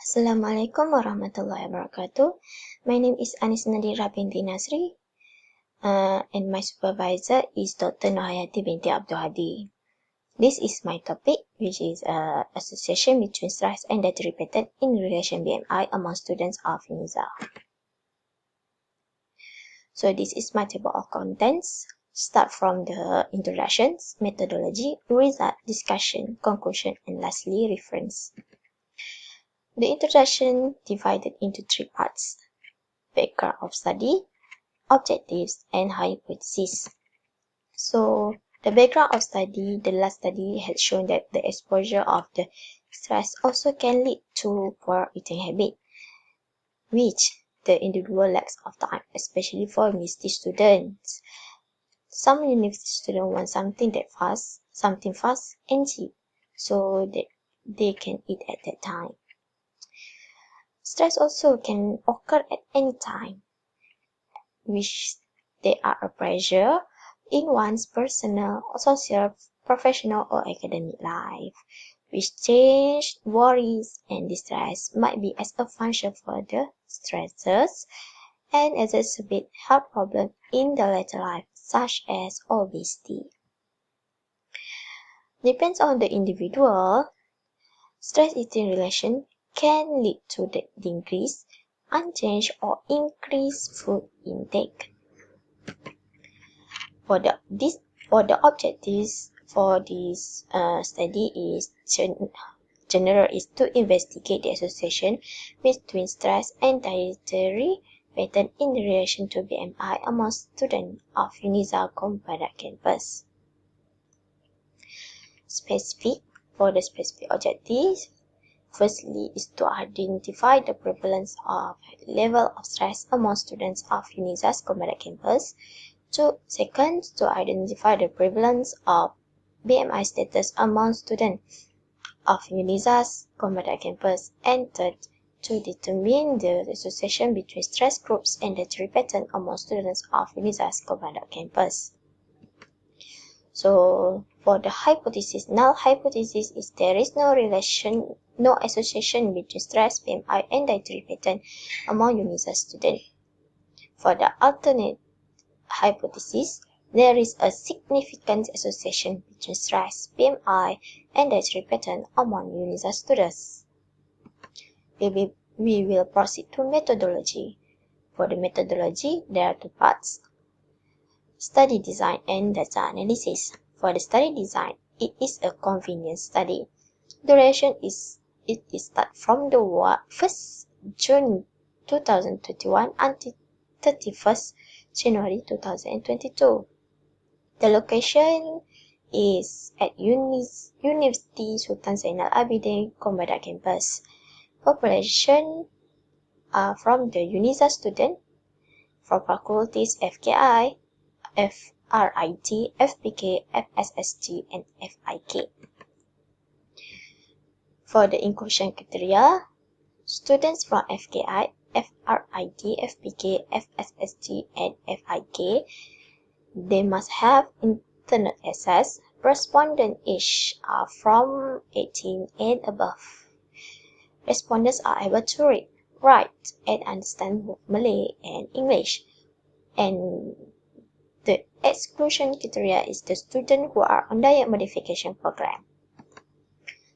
Assalamualaikum warahmatullahi wabarakatuh. My name is Anis Nadira binti Nasri, and my supervisor is Dr. Nohayati binti Abdul Hadi. This is my topic, which is association between stress and dietary pattern in relation BMI among students of UniZA. So this is my table of contents. Start from the introductions, methodology, result, discussion, conclusion, and lastly reference. The introduction divided into three parts: background of study, objectives, and hypotheses. So the background of study, the last study had shown that the exposure of the stress also can lead to poor eating habit, which the individual lacks of time, especially for university students. Some university students want something fast and cheap, so that they can eat at that time. Stress also can occur at any time, which they are a pressure in one's personal, social, professional, or academic life, which change, worries, and distress might be as a function for the stressors and exacerbate health problems in the later life, such as obesity. Depends on the individual. Stress-eating relation can lead to the decrease, unchanged, or increased food intake. For the objectives for this study is general is to investigate the association between stress and dietary pattern in relation to BMI among students of UniZA Comparat campus. For the specific objectives, firstly is to identify the prevalence of level of stress among students of UniZA's Comparat campus. Second, to identify the prevalence of BMI status among students of UniZA's Comparat campus. And third, to determine the association between stress groups and dietary pattern among students of UniZA's Comparat campus. So, for the hypothesis, null hypothesis is there is no association between stress, BMI, and dietary pattern among UniZA students. For the alternate hypothesis, there is a significant association between stress, BMI, and dietary pattern among UniZA students. We will proceed to methodology. For the methodology, there are two parts: study design and data analysis. For the study design, it is a convenience study. Duration start from the 1st June 2021 until 31st January 2022. The location is at University Sultan Zainal Abidin Comparat campus. Population are from the UniZA student from faculties FKI, FRIT, FPK, FSSG, and FIK. For the inclusion criteria, students from FKI, FRIT, FPK, FSSG, and FIK, they must have internet access. Respondent age are from 18 and above. Respondents are able to read, write, and understand both Malay and English. And the exclusion criteria is the students who are on diet modification program.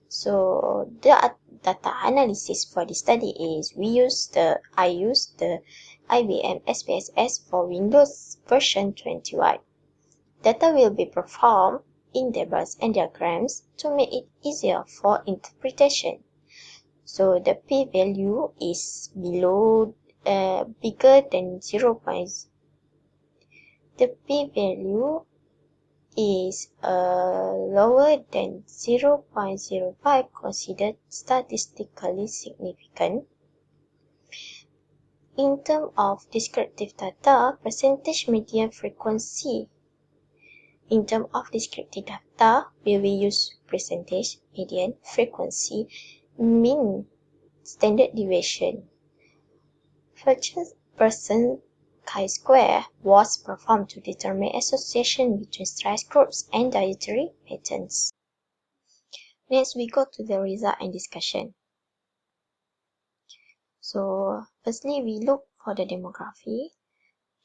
So the data analysis for the study is I use the IBM SPSS for Windows version 21. Data will be performed in tables and diagrams to make it easier for interpretation. So the p-value is bigger than 0. The p-value is lower than 0.05 considered statistically significant. In terms of descriptive data, percentage median frequency. In terms of descriptive data, we will use percentage, median, frequency, mean, standard deviation. % chi-square was performed to determine association between stress groups and dietary patterns. Next, we go to the result and discussion. So firstly, we look for the demography.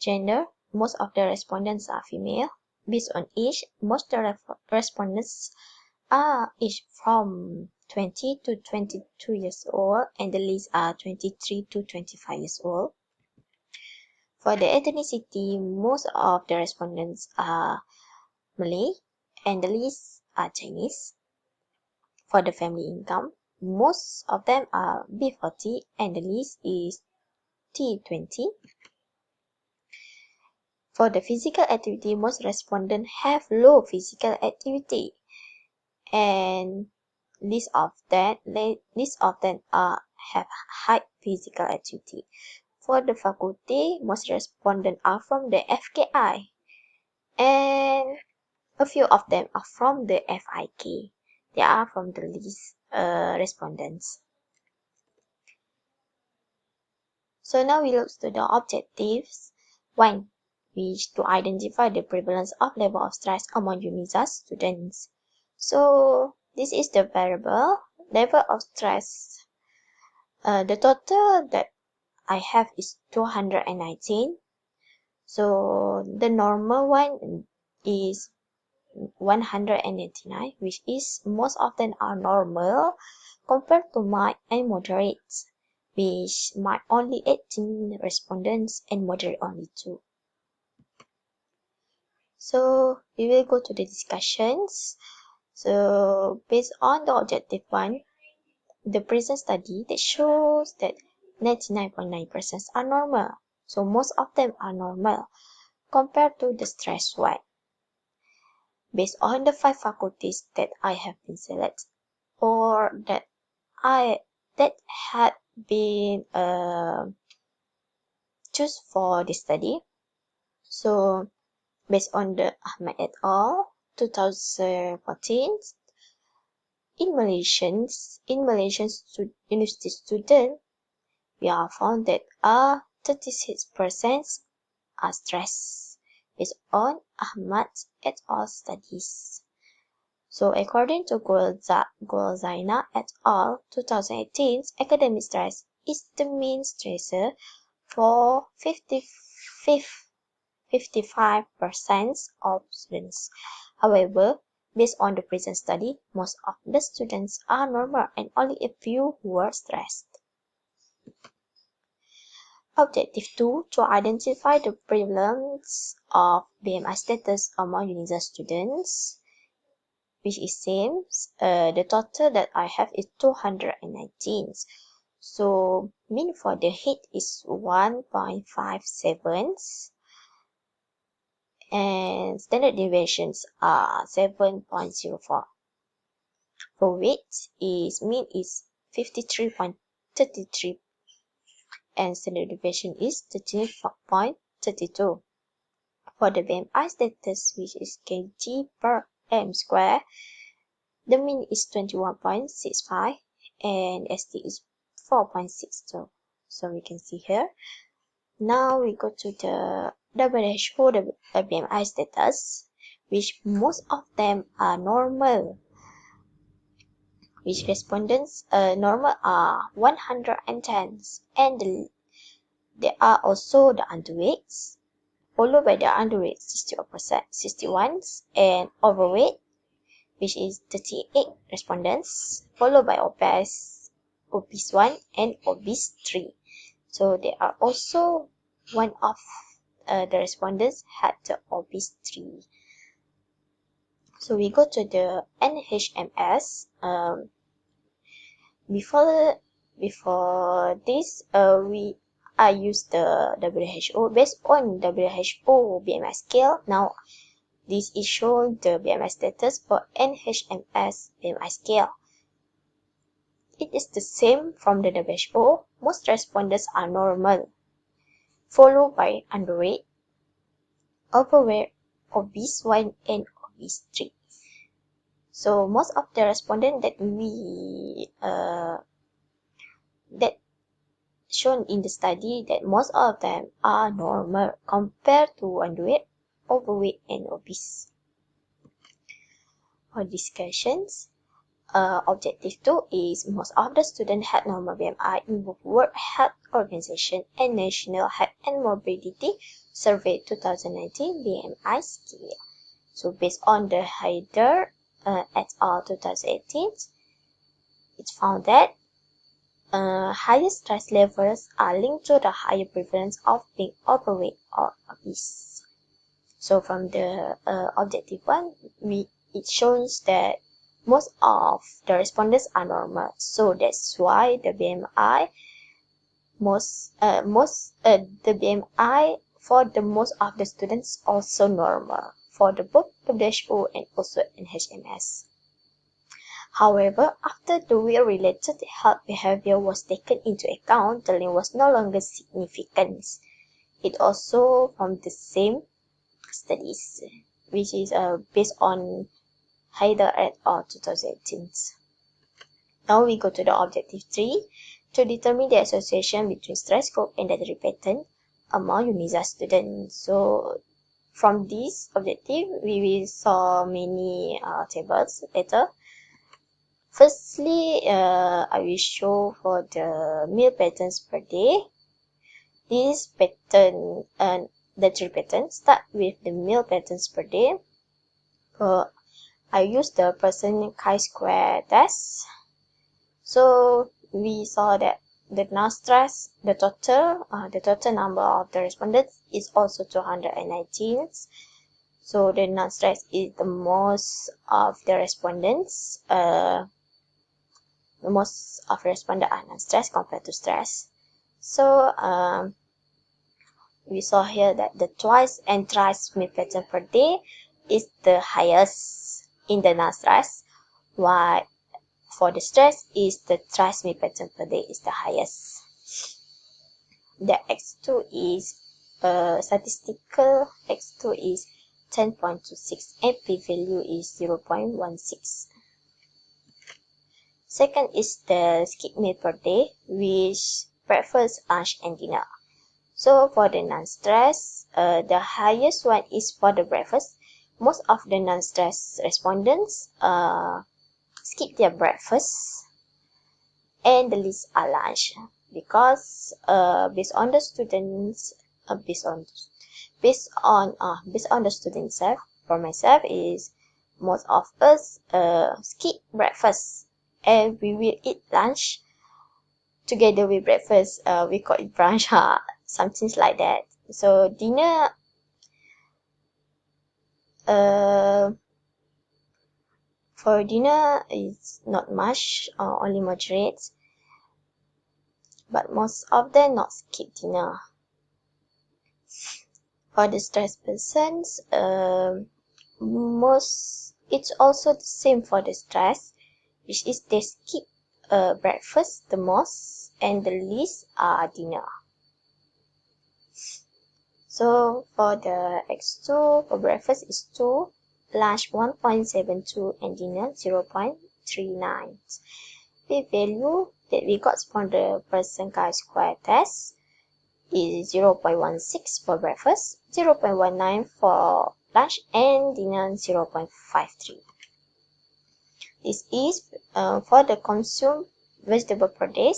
Gender, most of the respondents are female. Based on age, most of the respondents are aged from 20 to 22 years old, and the least are 23 to 25 years old. For the ethnicity, most of the respondents are Malay, and the least are Chinese. For the family income, most of them are B40, and the least is T20. For the physical activity, most respondents have low physical activity, and least of them have high physical activity. For the faculty, most respondents are from the FKI, and a few of them are from the FIK. They are from the least respondents. So now we look to the objectives. 1. To identify the prevalence of level of stress among UniZA's students. So this is the variable level of stress. The total that I have is 219. So the normal one is 189, which is most often are normal compared to mild and moderate, which mild only 18 respondents and moderate only 2. So we will go to the discussions. So based on the objective 1, the present study that shows that 99.9% are normal. So most of them are normal compared to the stress one. Based on the 5 faculties that I have been selected or that had been choose for the study. So based on the Ahmad et al. 2014, in Malaysian university student, we have found that 36% are stressed based on Ahmad et al. Studies. So according to Golzaina et al. 2018, academic stress is the main stressor for 55% of students. However, based on the present study, most of the students are normal and only a few who are stressed. Objective 2, to identify the prevalence of BMI status among UniZA's students, which is same. The total that I have is 219. So mean for the height is 1.57, and standard deviations are 7.04. For weight mean is 53.33 and standard deviation is 13.32. For the BMI status, which is kg per m square, the mean is 21.65 and ST is 4.62. So we can see here. Now we go to the WHO BMI status, which most of them are normal. Which respondents normal are 110, and there are also the underweights, followed by the underweight 61, and overweight, which is 38 respondents, followed by obese 1 and obese 3. So there are also one of the respondents had the obese 3. So we go to the NHMS. Before this, I use the WHO based on WHO BMI scale. Now this is showing the BMI status for NHMS BMI scale. It is the same from the WHO. Most respondents are normal, followed by underweight, overweight, obese 1, and obese 3. So most of the respondents that shown in the study, that most of them are normal compared to underweight, overweight, and obese. For discussions, Objective 2 is most of the students had normal BMI in both World Health Organization and National Health and Morbidity Survey 2019 BMI scale. So based on the Haider et al. 2018, it's found that higher stress levels are linked to the higher prevalence of being overweight or obese. So from the objective 1, it shows that most of the respondents are normal. So that's why the BMI the BMI for the most of the students also normal for the both WHO and also NHMS. However, after the weight-related health behavior was taken into account, the link was no longer significant. It also from the same studies, which is based on Haider et al. 2018. Now we go to the objective 3 to determine the association between stress group and dietary pattern among UniZA's students. So from this objective, we will saw many tables later. Firstly, I will show for the meal patterns per day. This pattern and dietary pattern start with the meal patterns per day. I use the percent chi-square test. So we saw that the non-stress, the total number of the respondents is also 219. So the non-stress is the most of the respondents. The most of respondents are non-stress compared to stress. So we saw here that the twice and thrice meal pattern per day is the highest in the non-stress, while for the stress is the thrice meal pattern per day is the highest. The X2 is statistical X2 is 10.26 and p-value is 0.16. Second is the skip meal per day, which breakfast, lunch, and dinner. So for the non-stress, the highest one is for the breakfast. Most of the non-stress respondents skip their breakfast, and the least are lunch, because based on the students, based on the student self, for myself is most of us skip breakfast and we will eat lunch together with breakfast. We call it brunch, something like that. So dinner, for dinner it's not much, only moderate, but most of them not skip dinner. For the stress persons, it's also the same for the stress, which is they skip breakfast the most and the least are dinner. So for the X2, for breakfast is 2, lunch 1.72 and dinner 0.39. The value that we got from the percent chi-square test is 0.16 for breakfast, 0.19 for lunch, and dinner 0.53. This is for the consumed vegetable per day.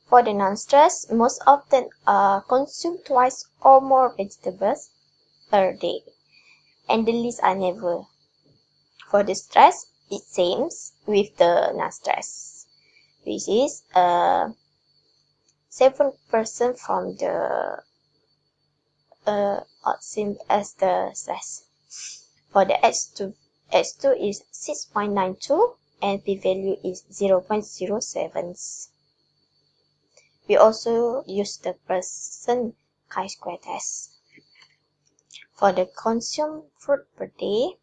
For the non-stress, most of them consume twice or more vegetables per day, and the least are never. For the stress, it seems with the non-stress, which is 7% from the same as the stress. For the H2 is 6.92 and p-value is 0.07. We also use the percent chi-square test. For the consumed fruit per day,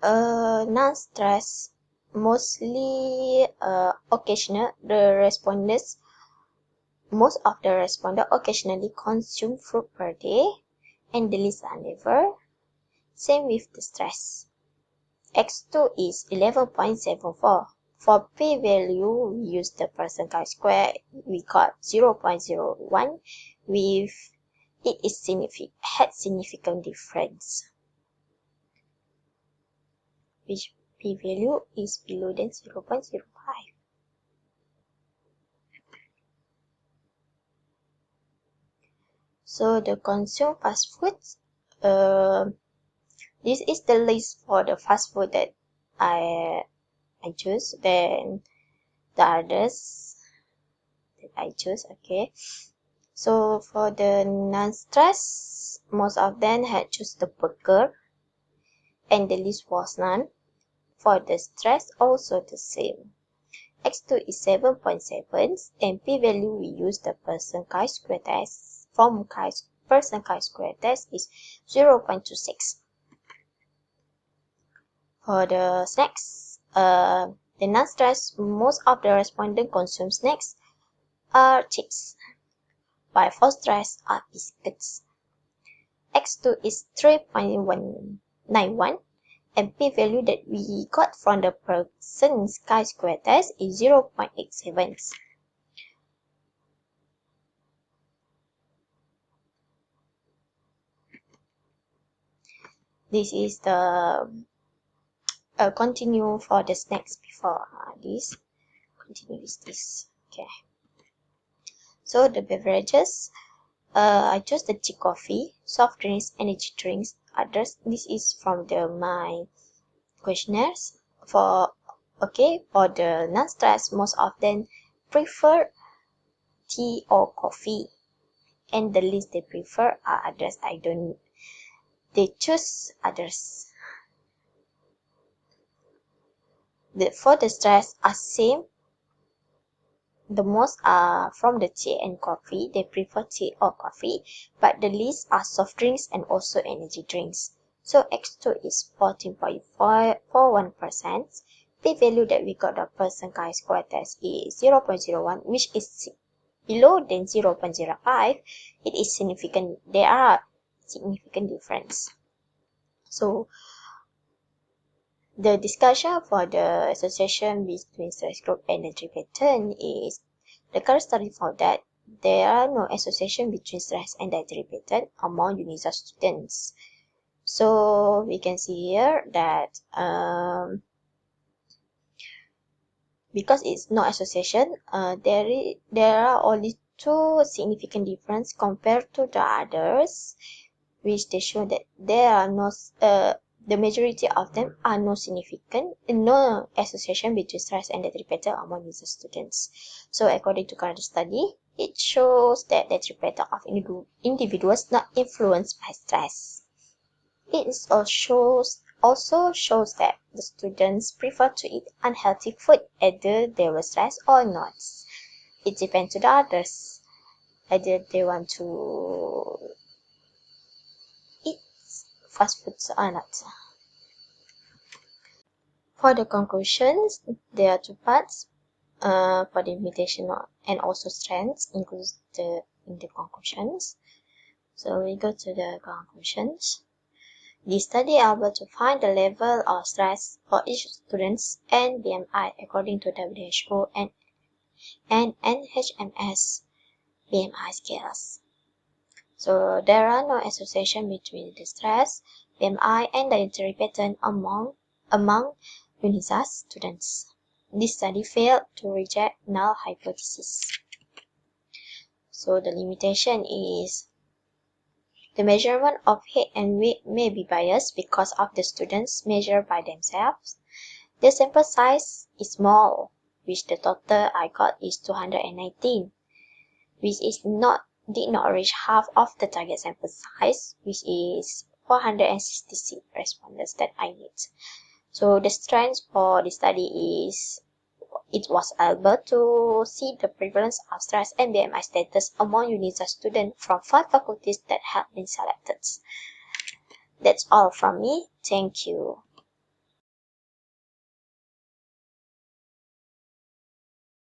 non-stress, mostly occasional, most of the respondents occasionally consume fruit per day, and the least are never. Same with the stress. X2 is 11.74. For p-value, we use the percent chi-square. We got 0.01. With it is had significant difference, which p-value is below than 0.05. So the consume fast foods, this is the list for the fast food that I choose. Then the others that I choose. Okay. So for the non-stress, most of them had choose the burger, and the list was none. For the stress, also the same. X2 is 7.7, and p-value we use the person chi-square test from person chi-square test is 0.26. For the snacks, the non-stress, most of the respondents consume snacks are chips, while for stress are biscuits. X2 is 3.191, and p-value that we got from the person's chi-square test is 0.87. This is the continue for the snacks before this. Continue with this. Okay. So the beverages, I chose the tea coffee, soft drinks, energy drinks, others. This is from my questionnaires. For the non-stress, most of them prefer tea or coffee, and the least they prefer are others. They choose others. For the stress are same. The most are from the tea and coffee. They prefer tea or coffee, but the least are soft drinks and also energy drinks. So X2 is 14.41%. P-value that we got the person chi-square test is 0.01, which is below than 0.05. It is significant. There are significant difference. So the discussion for the association between stress group and entry pattern is the current study found that there are no association between stress and dietary pattern among UniZA's students. So we can see here that because it's no association, there are only two significant difference compared to the others, which they show that there are no the majority of them are no association between stress and dietary pattern among user students. So according to current study, it shows that dietary pattern of individuals not influenced by stress. It also shows that the students prefer to eat unhealthy food either they were stressed or not. It depends on the others, either they want to eat fast foods or not. For the conclusions, there are two parts. For the limitation and also strengths includes in the conclusions. So we go to the conclusions. The study able to find the level of stress for each students and BMI according to WHO and NHMS BMI scales. So there are no association between the stress, BMI, and dietary pattern among UniZA's students. This study failed to reject null hypothesis. So the limitation is the measurement of height and weight may be biased because of the students measure by themselves. The sample size is small, which the total I got is 219, which did not reach half of the target sample size, which is 466 respondents that I need. So the strength for the study is it was able to see the prevalence of stress and BMI status among UniZA's students from 5 faculties that have been selected. That's all from me. Thank you.